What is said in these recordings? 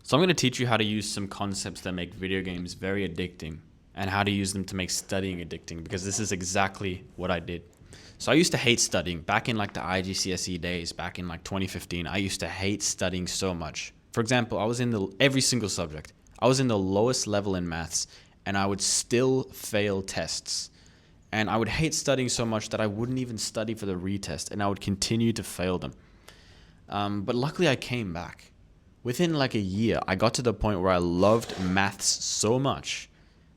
So I'm going to teach you how to use some concepts that make video games very addicting and how to use them to make studying addicting, because this is exactly what I did. So I used to hate studying back in like the IGCSE days, back in like 2015. I used to hate studying so much. For example, I was in every single subject. I was in the lowest level in maths and I would still fail tests. And I would hate studying so much that I wouldn't even study for the retest and I would continue to fail them. But luckily I came back. Within like a year, I got to the point where I loved maths so much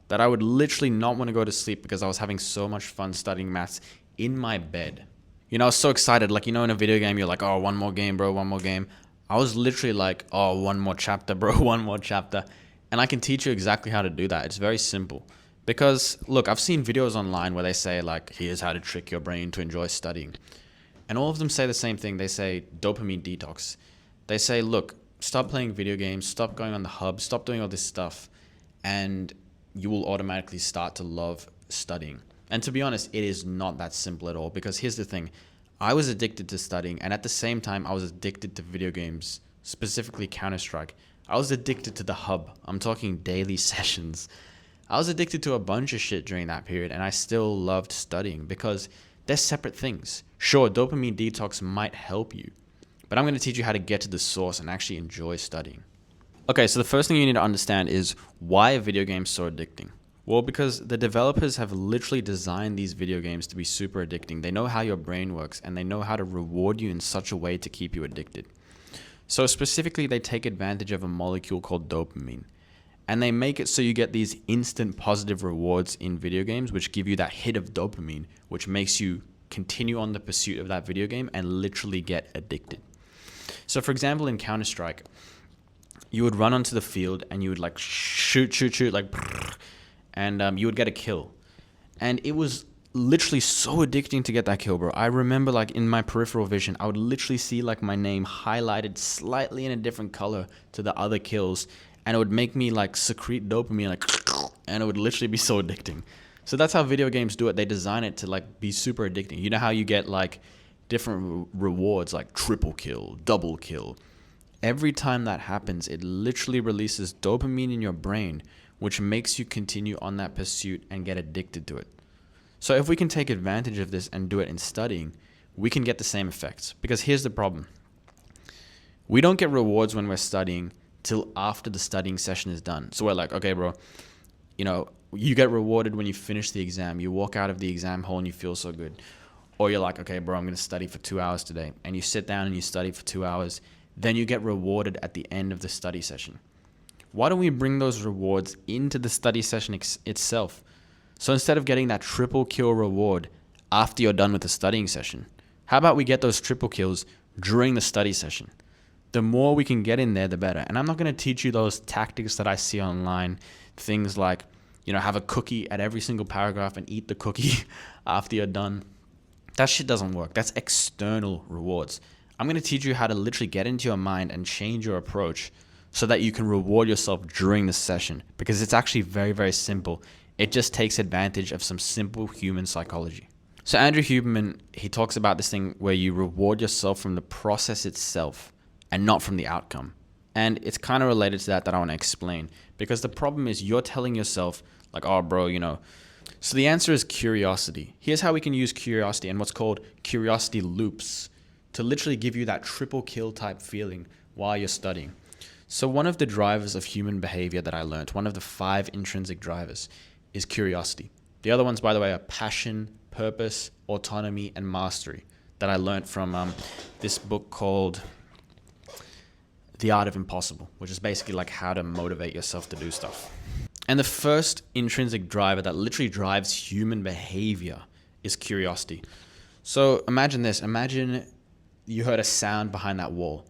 that I would literally not want to go to sleep because I was having so much fun studying maths in my bed. I was so excited. Like, in a video game, you're like, oh, one more game, bro, one more game. I was literally like, oh, one more chapter, bro, one more chapter. And I can teach you exactly how to do that. It's very simple. Because, look, I've seen videos online where they say, like, here's how to trick your brain to enjoy studying. And all of them say the same thing. They say dopamine detox. They say, look, stop playing video games, stop going on the hub, stop doing all this stuff, and you will automatically start to love studying. And to be honest, it is not that simple at all, because here's the thing. I was addicted to studying, and at the same time, I was addicted to video games, specifically Counter-Strike. I was addicted to the hub. I'm talking daily sessions. I was addicted to a bunch of shit during that period, and I still loved studying because they're separate things. Sure, dopamine detox might help you, but I'm going to teach you how to get to the source and actually enjoy studying. Okay, so the first thing you need to understand is why are video games so addicting? Well, because the developers have literally designed these video games to be super addicting. They know how your brain works and they know how to reward you in such a way to keep you addicted. So specifically, they take advantage of a molecule called dopamine. And they make it so you get these instant positive rewards in video games, which give you that hit of dopamine, which makes you continue on the pursuit of that video game and literally get addicted. So for example, in Counter-Strike, you would run onto the field and you would like shoot, like, and you would get a kill. And it was literally so addicting to get that kill, bro. I remember like in my peripheral vision, I would literally see like my name highlighted slightly in a different color to the other kills. And it would make me like secrete dopamine, like, and it would literally be so addicting. So that's how video games do it. They design it to like be super addicting. You know how you get like different rewards, like triple kill, double kill. Every time that happens, it literally releases dopamine in your brain, which makes you continue on that pursuit and get addicted to it. So if we can take advantage of this and do it in studying, we can get the same effects. Because here's the problem. We don't get rewards when we're studying till after the studying session is done. So we're like, okay, bro, you get rewarded when you finish the exam. You walk out of the exam hall and you feel so good. Or you're like, okay, bro, I'm going to study for 2 hours today. And you sit down and you study for 2 hours. Then you get rewarded at the end of the study session. Why don't we bring those rewards into the study session itself? So instead of getting that triple kill reward after you're done with the studying session, how about we get those triple kills during the study session? The more we can get in there, the better. And I'm not going to teach you those tactics that I see online. Things like, have a cookie at every single paragraph and eat the cookie after you're done. That shit doesn't work. That's external rewards. I'm going to teach you how to literally get into your mind and change your approach so that you can reward yourself during the session, because it's actually very, very simple. It just takes advantage of some simple human psychology. So Andrew Huberman, he talks about this thing where you reward yourself from the process itself and not from the outcome. And it's kind of related to that I want to explain, because the problem is you're telling yourself like, oh, bro, So the answer is curiosity. Here's how we can use curiosity and what's called curiosity loops to literally give you that triple kill type feeling while you're studying. So one of the drivers of human behavior that I learned, one of the 5 intrinsic drivers, is curiosity. The other ones, by the way, are passion, purpose, autonomy, and mastery that I learned from this book called The Art of Impossible, which is basically like how to motivate yourself to do stuff. And the first intrinsic driver that literally drives human behavior is curiosity. So imagine this. Imagine you heard a sound behind that wall.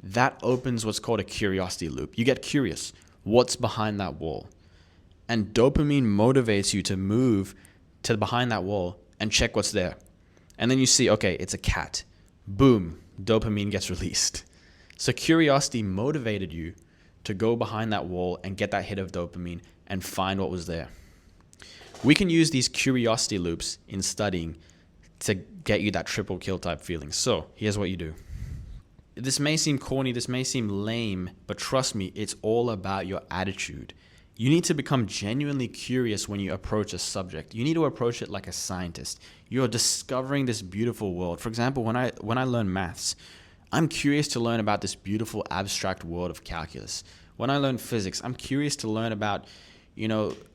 That opens what's called a curiosity loop. You get curious. What's behind that wall? And dopamine motivates you to move to behind that wall and check what's there. And then you see, okay, it's a cat. Boom, dopamine gets released. So curiosity motivated you to go behind that wall and get that hit of dopamine and find what was there. We can use these curiosity loops in studying to get you that triple kill type feeling. So here's what you do. This may seem corny, this may seem lame, but trust me, it's all about your attitude. You need to become genuinely curious when you approach a subject. You need to approach it like a scientist. You're discovering this beautiful world. For example, when I learn maths, I'm curious to learn about this beautiful abstract world of calculus. When I learn physics, I'm curious to learn about,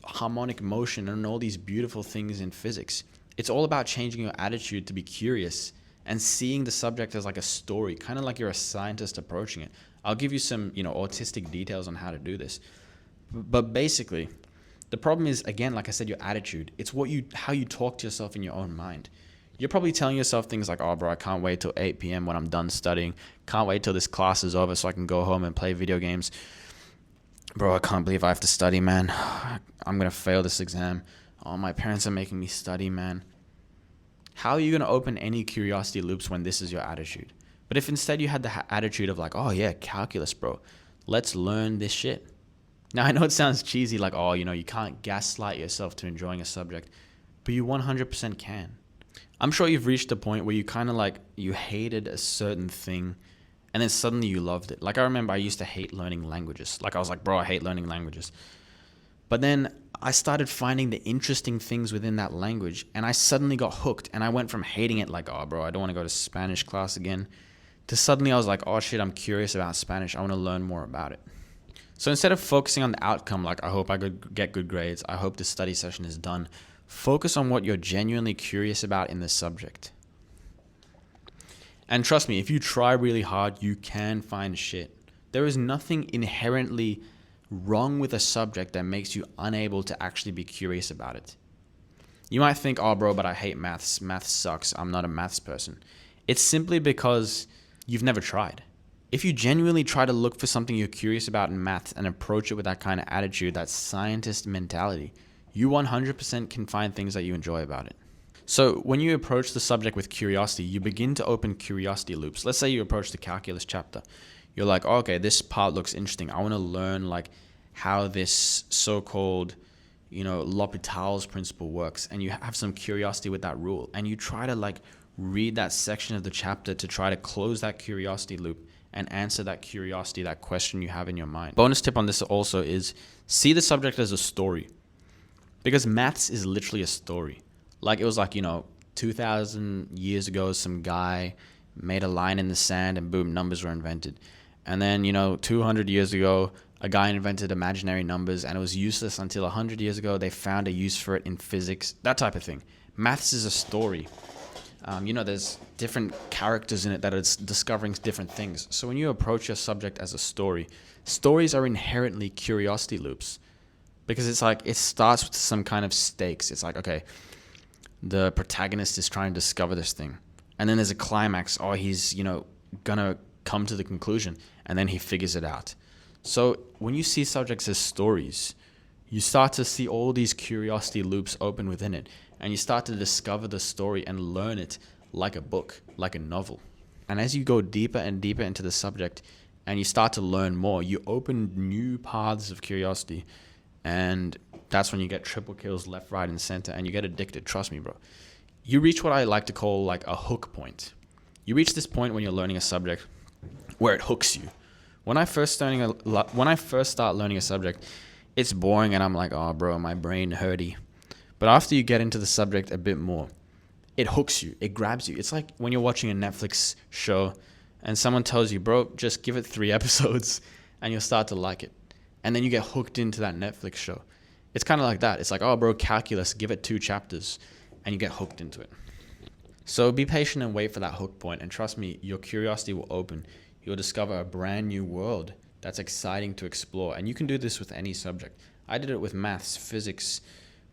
harmonic motion and all these beautiful things in physics. It's all about changing your attitude to be curious and seeing the subject as like a story, kind of like you're a scientist approaching it. I'll give you some, autistic details on how to do this. But basically, the problem is, again, like I said, your attitude. It's how you talk to yourself in your own mind. You're probably telling yourself things like, oh, bro, I can't wait till 8 p.m. when I'm done studying. Can't wait till this class is over so I can go home and play video games. Bro, I can't believe I have to study, man. I'm going to fail this exam. Oh, my parents are making me study, man. How are you going to open any curiosity loops when this is your attitude? But if instead you had the attitude of like, oh, yeah, calculus, bro. Let's learn this shit. Now, I know it sounds cheesy, like, oh, you can't gaslight yourself to enjoying a subject, but you 100% can. I'm sure you've reached a point where you kind of like, you hated a certain thing, and then suddenly you loved it. Like, I remember I used to hate learning languages. Like, I was like, bro, I hate learning languages. But then I started finding the interesting things within that language, and I suddenly got hooked, and I went from hating it, like, oh, bro, I don't want to go to Spanish class again, to suddenly I was like, oh, shit, I'm curious about Spanish. I want to learn more about it. So instead of focusing on the outcome, like I hope I could get good grades, I hope this study session is done, focus on what you're genuinely curious about in the subject. And trust me, if you try really hard, you can find shit. There is nothing inherently wrong with a subject that makes you unable to actually be curious about it. You might think, oh bro, but I hate maths. Maths sucks. I'm not a maths person. It's simply because you've never tried. If you genuinely try to look for something you're curious about in maths and approach it with that kind of attitude, that scientist mentality, you 100% can find things that you enjoy about it. So when you approach the subject with curiosity, you begin to open curiosity loops. Let's say you approach the calculus chapter. You're like, oh, okay, this part looks interesting. I want to learn like how this so-called, L'Hopital's principle works. And you have some curiosity with that rule. And you try to like read that section of the chapter to try to close that curiosity loop and answer that curiosity, that question you have in your mind. Bonus tip on this also is see the subject as a story. Because maths is literally a story. Like it was like, 2,000 years ago, some guy made a line in the sand and boom, numbers were invented. And then, 200 years ago, a guy invented imaginary numbers and it was useless until 100 years ago, they found a use for it in physics, that type of thing. Maths is a story. There's different characters in it that are discovering different things. So when you approach your subject as a story, stories are inherently curiosity loops because it's like it starts with some kind of stakes. It's like, okay, the protagonist is trying to discover this thing. And then there's a climax. Oh, he's, gonna come to the conclusion and then he figures it out. So when you see subjects as stories, you start to see all these curiosity loops open within it. And you start to discover the story and learn it like a book, like a novel. And as you go deeper and deeper into the subject and you start to learn more, you open new paths of curiosity. And that's when you get triple kills left, right, and center. And you get addicted. Trust me, bro. You reach what I like to call like a hook point. You reach this point when you're learning a subject where it hooks you. When I first start learning a subject, it's boring and I'm like, oh, bro, my brain hurty. But after you get into the subject a bit more, it hooks you. It grabs you. It's like when you're watching a Netflix show and someone tells you, bro, just give it 3 episodes and you'll start to like it. And then you get hooked into that Netflix show. It's kind of like that. It's like, oh, bro, calculus, give it 2 chapters and you get hooked into it. So be patient and wait for that hook point. And trust me, your curiosity will open. You'll discover a brand new world that's exciting to explore. And you can do this with any subject. I did it with maths, physics,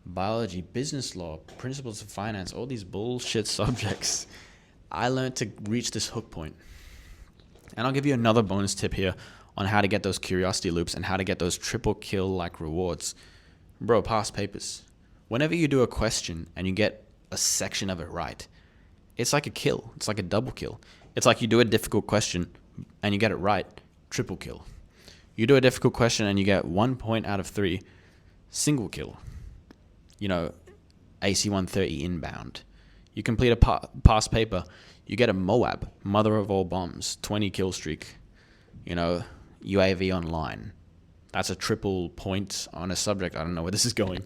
biology, business law, principles of finance, all these bullshit subjects. I learned to reach this hook point. And I'll give you another bonus tip here on how to get those curiosity loops and how to get those triple kill like rewards. Bro, past papers. Whenever you do a question and you get a section of it right, it's like a kill. It's like a double kill. It's like you do a difficult question and you get it right, triple kill. You do a difficult question and you get 1 point out of 3, single kill. AC 130 inbound. You complete a past paper, You get a Moab, mother of all bombs, 20 kill streak, UAV online. That's a triple point on a subject. I don't know where this is going.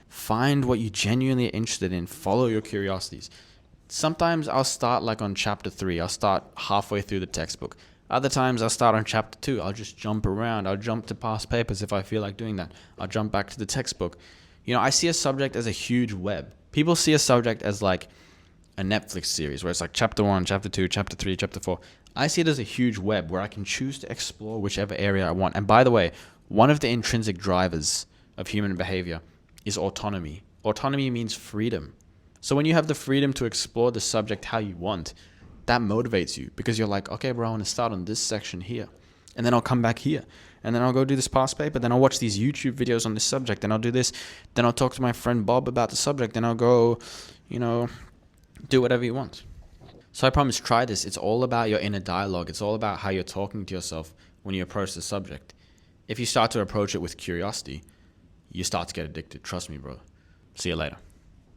Find what you genuinely are interested in. Follow your curiosities. Sometimes I'll start like on chapter 3. I'll start halfway through the textbook. Other times I'll start on chapter 2. I'll just jump around. I'll jump to past papers if I feel like doing that. I'll jump back to the textbook. I see a subject as a huge web. People see a subject as like a Netflix series where it's like chapter 1, chapter 2, chapter 3, chapter 4. I see it as a huge web where I can choose to explore whichever area I want. And by the way, one of the intrinsic drivers of human behavior is autonomy. Autonomy means freedom. So when you have the freedom to explore the subject how you want, that motivates you because you're like, okay, bro, I want to start on this section here. And then I'll come back here. And then I'll go do this past paper. Then I'll watch these YouTube videos on this subject. Then I'll do this. Then I'll talk to my friend Bob about the subject. Then I'll go, do whatever you want. So I promise, try this. It's all about your inner dialogue. It's all about how you're talking to yourself when you approach the subject. If you start to approach it with curiosity, you start to get addicted. Trust me, bro. See you later.